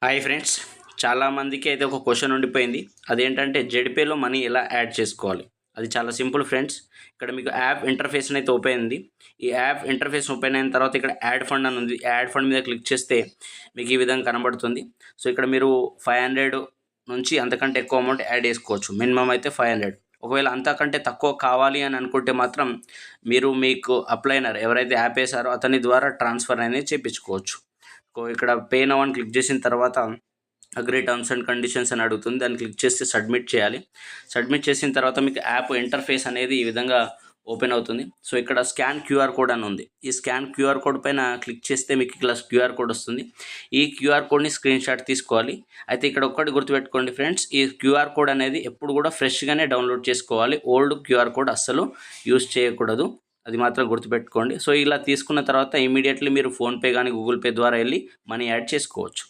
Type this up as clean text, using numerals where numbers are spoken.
Hi friends, చాలామందికి అయితే ఒక క్వశ్చన్ ఉండిపోయింది. అదేంటంటే జెడ్పేలో మనీ ఎలా యాడ్ చేసుకోవాలి? అది చాలా సింపుల్ ఫ్రెండ్స్. ఇక్కడ మీకు యాప్ ఇంటర్ఫేస్ అయితే ఓపెన్ అయింది. ఈ యాప్ ఇంటర్ఫేస్ ఓపెన్ అయిన తర్వాత ఇక్కడ యాడ్ ఫండ్ అని ఉంది. యాడ్ ఫండ్ మీద క్లిక్ చేస్తే మీకు ఈ విధంగా కనబడుతుంది. సో ఇక్కడ మీరు 500 నుంచి అంతకంటే ఎక్కువ అమౌంట్ యాడ్ చేసుకోవచ్చు. మినిమం అయితే 500. ఒకవేళ అంతకంటే తక్కువ కావాలి అని అనుకుంటే మాత్రం మీరు మీకు అప్లైనర్ ఎవరైతే యాప్ వేసారో అతని ద్వారా ట్రాన్స్ఫర్ అనేది చేయించుకోవచ్చు. ఇక్కడ పే నౌ అని క్లిక్ చేసిన తర్వాత అగ్రీ టర్మ్స్ అండ్ కండిషన్స్ అని అడుగుతుంది. దాన్ని క్లిక్ చేస్తే సబ్మిట్ చేయాలి. సబ్మిట్ చేసిన తర్వాత మీకు యాప్ ఇంటర్ఫేస్ అనేది ఈ విధంగా ఓపెన్ అవుతుంది. సో ఇక్కడ స్కాన్ క్యూఆర్ కోడ్ అని ఉంది. ఈ స్కాన్ క్యూఆర్ కోడ్ పైన క్లిక్ చేస్తే మీకు ఇలా క్యూఆర్ కోడ్ వస్తుంది. ఈ క్యూఆర్ కోడ్ని స్క్రీన్ షాట్ తీసుకోవాలి. అయితే ఇక్కడ ఒక్కటి గుర్తుపెట్టుకోండి ఫ్రెండ్స్, ఈ క్యూఆర్ కోడ్ అనేది ఎప్పుడు కూడా ఫ్రెష్గానే డౌన్లోడ్ చేసుకోవాలి. ఓల్డ్ క్యూఆర్ కోడ్ అస్సలు యూజ్ చేయకూడదు. అది మాత్రం గుర్తుపెట్టుకోండి. సో ఇలా తీసుకున్న తర్వాత ఇమీడియట్లీ మీరు ఫోన్పే కానీ గూగుల్ పే ద్వారా వెళ్ళి మనీ యాడ్ చేసుకోవచ్చు.